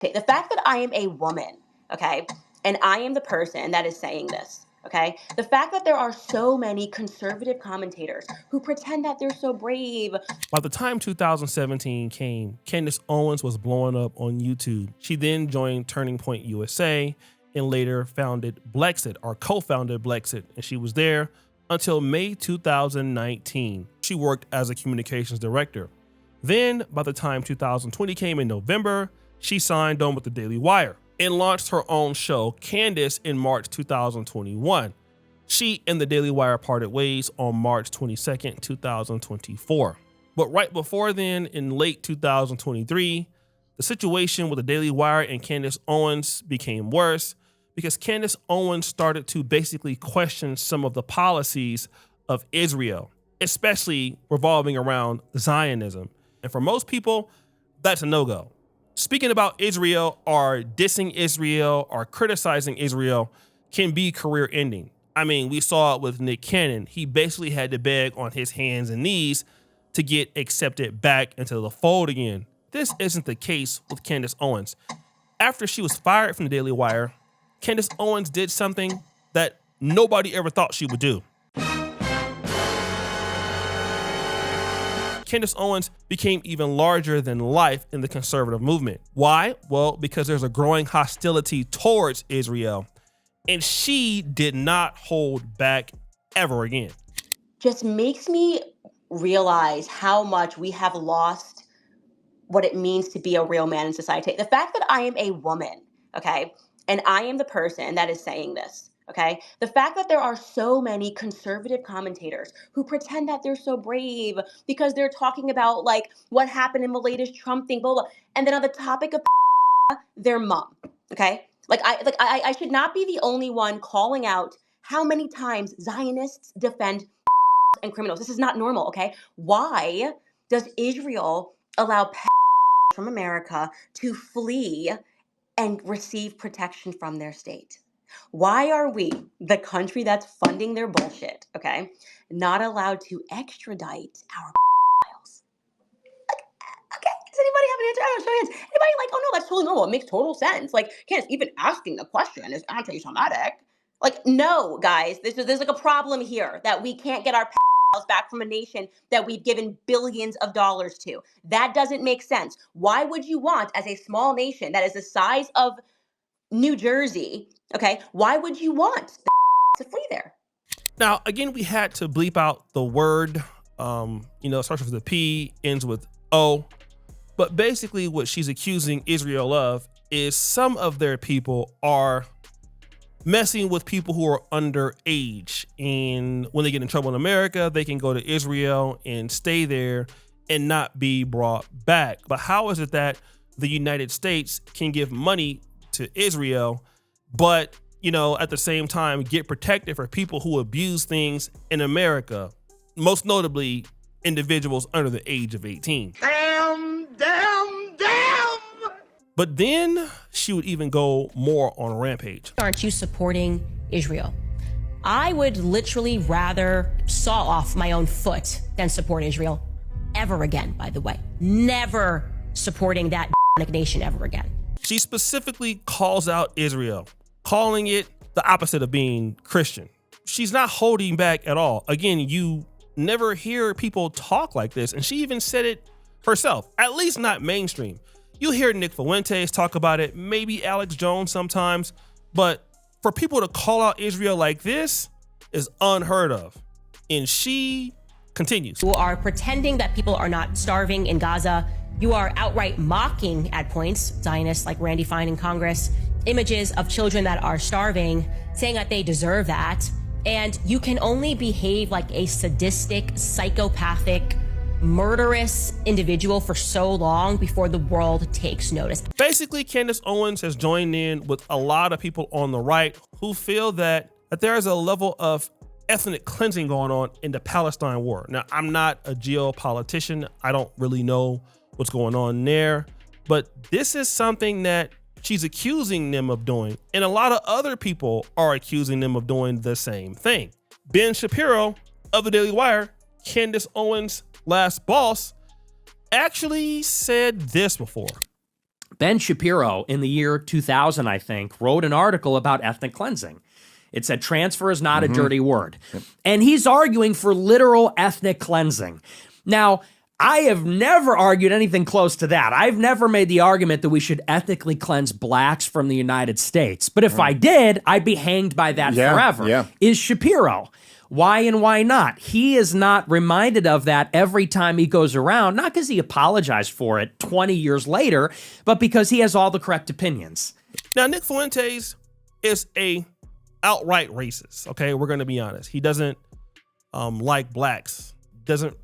Okay, the fact that I am a woman, okay, and I am the person that is saying this, okay, the fact that there are so many conservative commentators who pretend that they're so brave. By the time 2017 came, Candace Owens was blowing up on YouTube. She then joined Turning Point USA and later founded Blexit, or co-founded Blexit, and she was there until May 2019. She worked as a communications director. Then, by the time 2020 came in November, she signed on with the Daily Wire and launched her own show, Candace, in March 2021. She and the Daily Wire parted ways on March 22nd, 2024. But right before then, in late 2023, the situation with the Daily Wire and Candace Owens became worse because Candace Owens started to basically question some of the policies of Israel, especially revolving around Zionism. And for most people, that's a no-go. Speaking about Israel or dissing Israel or criticizing Israel can be career-ending. I mean, we saw it with Nick Cannon. He basically had to beg on his hands and knees to get accepted back into the fold again. This isn't the case with Candace Owens. After she was fired from the Daily Wire, Candace Owens did something that nobody ever thought she would do. Candace Owens became even larger than life in the conservative movement. Why? Well, because there's a growing hostility towards Israel, and she did not hold back ever again. Just makes me realize how much we have lost what it means to be a real man in society. The fact that I am a woman, okay, and I am the person that is saying this, okay, the fact that there are so many conservative commentators who pretend that they're so brave because they're talking about like what happened in the latest Trump thing, blah, blah, and then on the topic of their mom, okay, I should not be the only one calling out how many times Zionists defend and criminals. This is not normal, okay? Why does Israel allow from America to flee and receive protection from their state? Why are we, the country that's funding their bullshit, okay, not allowed to extradite our files? Okay, does anybody have an answer? I don't show hands. Anybody like, oh no, that's totally normal. It makes total sense. Like, Candace, even asking the question is anti-Semitic. Like, no, guys, there's like a problem here that we can't get our back from a nation that we've given billions of dollars to. That doesn't make sense. Why would you want, as a small nation that is the size of New Jersey, okay, why would you want to flee there? Now, again, we had to bleep out the word, it starts with a P, ends with O. But basically what she's accusing Israel of is some of their people are messing with people who are underage. And when they get in trouble in America, they can go to Israel and stay there and not be brought back. But how is it that the United States can give money to Israel, but, at the same time, get protected for people who abuse things in America, most notably individuals under the age of 18? Damn! But then she would even go more on a rampage. Aren't you supporting Israel? I would literally rather saw off my own foot than support Israel ever again, by the way. Never supporting that nation ever again. She specifically calls out Israel, calling it the opposite of being Christian. She's not holding back at all. Again, you never hear people talk like this, and she even said it herself, at least not mainstream. You hear Nick Fuentes talk about it, maybe Alex Jones sometimes, but for people to call out Israel like this is unheard of. And she continues. You are pretending that people are not starving in Gaza. You are outright mocking at points, Zionists like Randy Fine in Congress, images of children that are starving, saying that they deserve that. And you can only behave like a sadistic, psychopathic, murderous individual for so long before the world takes notice. Basically, Candace Owens has joined in with a lot of people on the right who feel that there is a level of ethnic cleansing going on in the Palestine war. Now, I'm not a geopolitician. I don't really know what's going on there, but this is something that she's accusing them of doing. And a lot of other people are accusing them of doing the same thing. Ben Shapiro of the Daily Wire, Candace Owens' last boss, actually said this before. Ben Shapiro, in the year 2000, I think, wrote an article about ethnic cleansing. It said transfer is not a dirty word. Yep. And he's arguing for literal ethnic cleansing. Now, I have never argued anything close to that. I've never made the argument that we should ethnically cleanse blacks from the United States. But if I did, I'd be hanged by that forever. Yeah. Is Shapiro. Why and why not? He is not reminded of that every time he goes around, not because he apologized for it 20 years later, but because he has all the correct opinions. Now, Nick Fuentes is a outright racist, okay? We're going to be honest. He doesn't like blacks.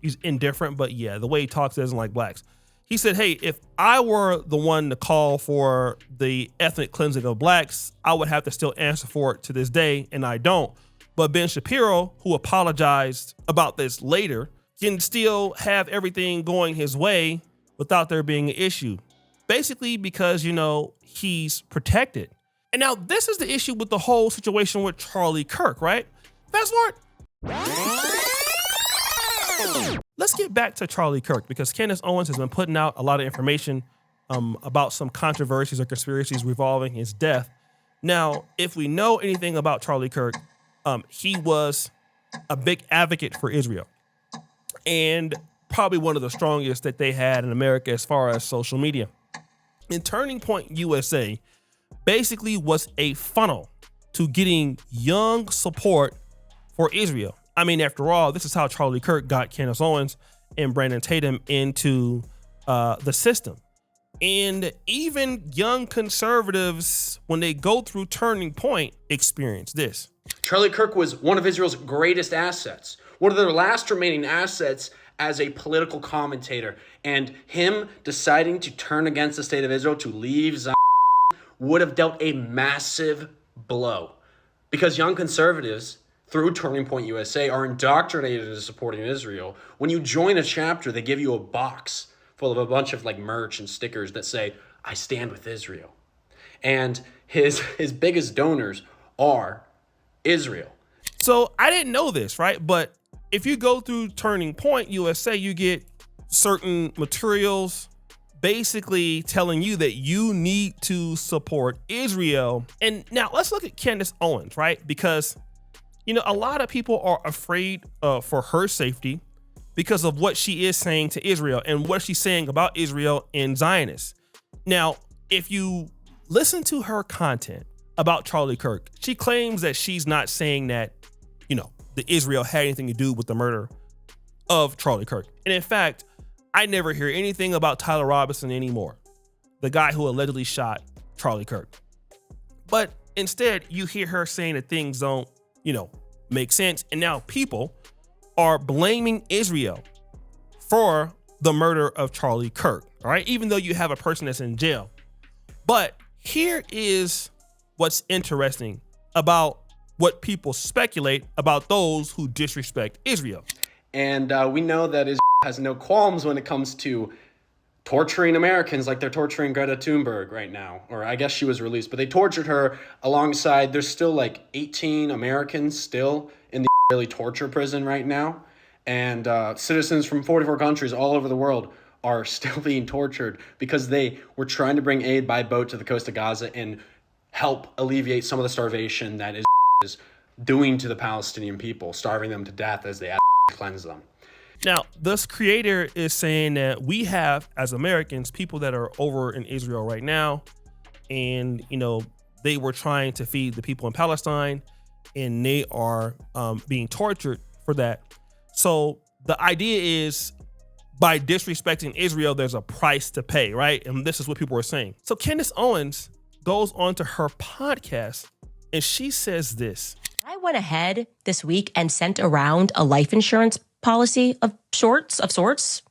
He's indifferent, but yeah, the way he talks doesn't like blacks. He said, hey, if I were the one to call for the ethnic cleansing of blacks, I would have to still answer for it to this day, and I don't. But Ben Shapiro, who apologized about this later, can still have everything going his way without there being an issue. Basically because, he's protected. And now this is the issue with the whole situation with Charlie Kirk, right? Fast forward. Let's get back to Charlie Kirk, because Candace Owens has been putting out a lot of information about some controversies or conspiracies revolving his death. Now, if we know anything about Charlie Kirk, he was a big advocate for Israel and probably one of the strongest that they had in America as far as social media. And Turning Point USA basically was a funnel to getting young support for Israel. I mean, after all, this is how Charlie Kirk got Candace Owens and Brandon Tatum into the system. And even young conservatives, when they go through Turning Point, experience this. Charlie Kirk was one of Israel's greatest assets, one of their last remaining assets as a political commentator. And him deciding to turn against the state of Israel, to leave Zion, would have dealt a massive blow. Because young conservatives, through Turning Point USA, are indoctrinated into supporting Israel. When you join a chapter, they give you a box full of a bunch of merch and stickers that say, I stand with Israel. And his biggest donors are Israel. So I didn't know this, right? But if you go through Turning Point USA, you get certain materials basically telling you that you need to support Israel. And now let's look at Candace Owens, right? Because a lot of people are afraid for her safety because of what she is saying to Israel and what she's saying about Israel and Zionists. Now, if you listen to her content about Charlie Kirk, she claims that she's not saying that, the Israel had anything to do with the murder of Charlie Kirk. And in fact, I never hear anything about Tyler Robinson anymore, the guy who allegedly shot Charlie Kirk. But instead, you hear her saying that things don't, make sense. And now people are blaming Israel for the murder of Charlie Kirk, all right? Even though you have a person that's in jail. But here is what's interesting about what people speculate about those who disrespect Israel. And we know that Israel has no qualms when it comes to torturing Americans like they're torturing Greta Thunberg right now. Or I guess she was released, but they tortured her alongside, there's still 18 Americans still in the Israeli torture prison right now. And citizens from 44 countries all over the world are still being tortured because they were trying to bring aid by boat to the coast of Gaza and help alleviate some of the starvation that is doing to the Palestinian people, starving them to death as they cleanse them. Now, this creator is saying that we have, as Americans, people that are over in Israel right now, and, they were trying to feed the people in Palestine, and they are being tortured for that. So the idea is, by disrespecting Israel, there's a price to pay, right? And this is what people are saying. So Candace Owens goes on to her podcast, and she says this. I went ahead this week and sent around a life insurance policy of sorts,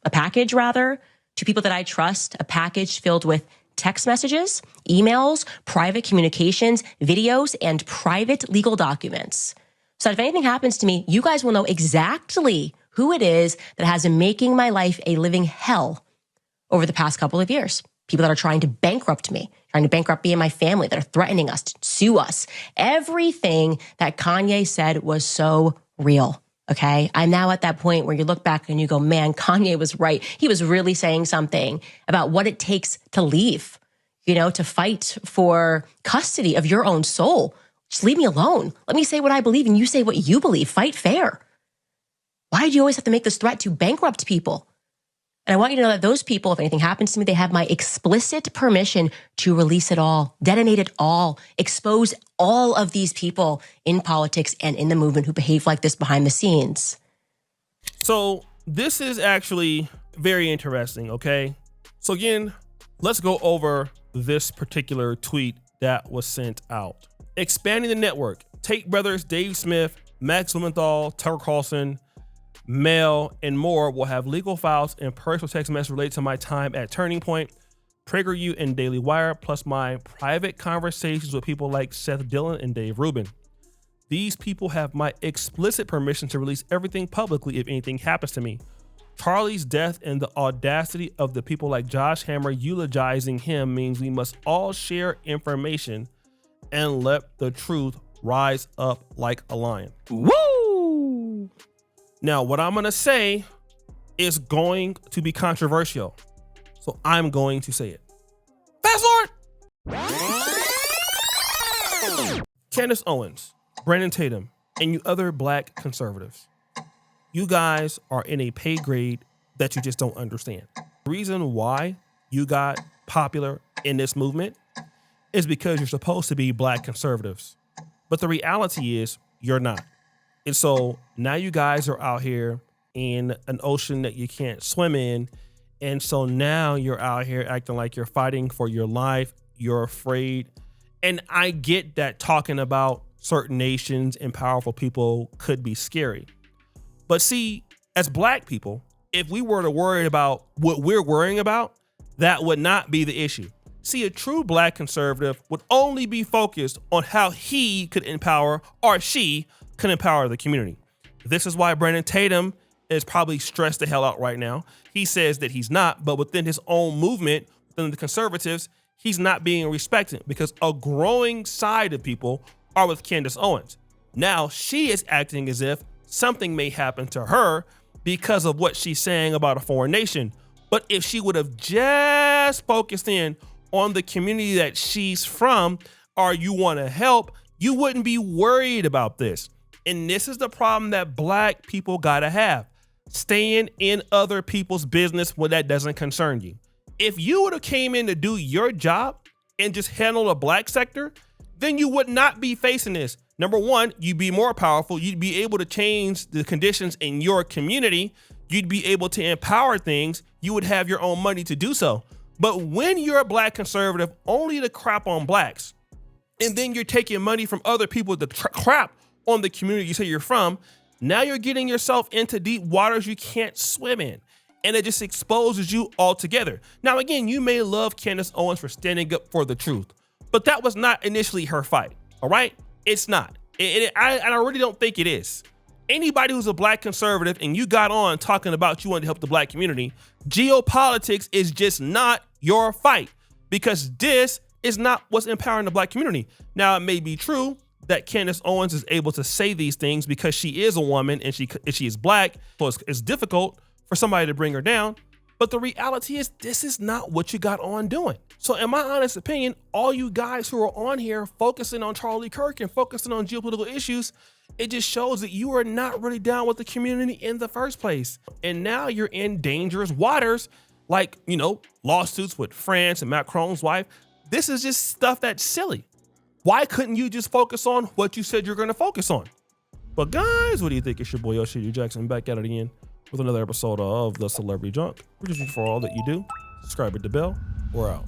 a package rather, to people that I trust, a package filled with text messages, emails, private communications, videos, and private legal documents. So that if anything happens to me, you guys will know exactly who it is that has been making my life a living hell over the past couple of years. People that are trying to bankrupt me and my family, that are threatening us to sue us. Everything that Kanye said was so real. Okay. I'm now at that point where you look back and you go, man, Kanye was right. He was really saying something about what it takes to leave to fight for custody of your own soul. Just leave me alone. Let me say what I believe and you say what you believe. Fight fair. Why do you always have to make this threat to bankrupt people? And I want you to know that those people, if anything happens to me, they have my explicit permission to release it all, detonate it all, expose all of these people in politics and in the movement who behave like this behind the scenes. So this is actually very interesting, okay? So again, let's go over this particular tweet that was sent out. Expanding the network. Tate brothers, Dave Smith, Max Blumenthal, Tucker Carlson, Mel, and more will have legal files and personal text messages related to my time at Turning Point, PragerU, and Daily Wire, plus my private conversations with people like Seth Dillon and Dave Rubin. These people have my explicit permission to release everything publicly if anything happens to me. Charlie's death and the audacity of the people like Josh Hammer eulogizing him means we must all share information and let the truth rise up like a lion. Woo! Now, what I'm going to say is going to be controversial, so I'm going to say it. Fast forward! Candace Owens, Brandon Tatum, and you other black conservatives. You guys are in a pay grade that you just don't understand. The reason why you got popular in this movement is because you're supposed to be black conservatives. But the reality is you're not. And so now you guys are out here in an ocean that you can't swim in. And so now you're out here acting like you're fighting for your life. You're afraid. And I get that talking about certain nations and powerful people could be scary. But see, as black people, if we were to worry about what we're worrying about, that would not be the issue. See, a true black conservative would only be focused on how he could empower or she could empower the community. This is why Brandon Tatum is probably stressed the hell out right now. He says that he's not, but within his own movement, within the conservatives, he's not being respected because a growing side of people are with Candace Owens. Now she is acting as if something may happen to her because of what she's saying about a foreign nation. But if she would have just focused in on the community that she's from, or you want to help, you wouldn't be worried about this. And this is the problem that black people gotta have. Staying in other people's business when that doesn't concern you. If you would have came in to do your job and just handle the black sector, then you would not be facing this. Number one, you'd be more powerful. You'd be able to change the conditions in your community. You'd be able to empower things. You would have your own money to do so. But when you're a black conservative, only to crap on blacks, and then you're taking money from other people to crap on the community you say you're from, now you're getting yourself into deep waters you can't swim in. And it just exposes you altogether. Now, again, you may love Candace Owens for standing up for the truth, but that was not initially her fight, all right? It's not. I really don't think it is. Anybody who's a black conservative and you got on talking about you want to help the black community, geopolitics is just not your fight because this is not what's empowering the black community. Now, it may be true that Candace Owens is able to say these things because she is a woman and she is black, so it's difficult for somebody to bring her down. But the reality is this is not what you got on doing. So in my honest opinion, all you guys who are on here focusing on Charlie Kirk and focusing on geopolitical issues, it just shows that you are not really down with the community in the first place. And now you're in dangerous waters, like, lawsuits with France and Macron's wife. This is just stuff that's silly. Why couldn't you just focus on what you said you're going to focus on? But guys, what do you think? It's your boy, Yoshi Jackson, back at it again with another episode of The Celebrity Junk. We're just for all that you do. Subscribe, hit the bell. We're out.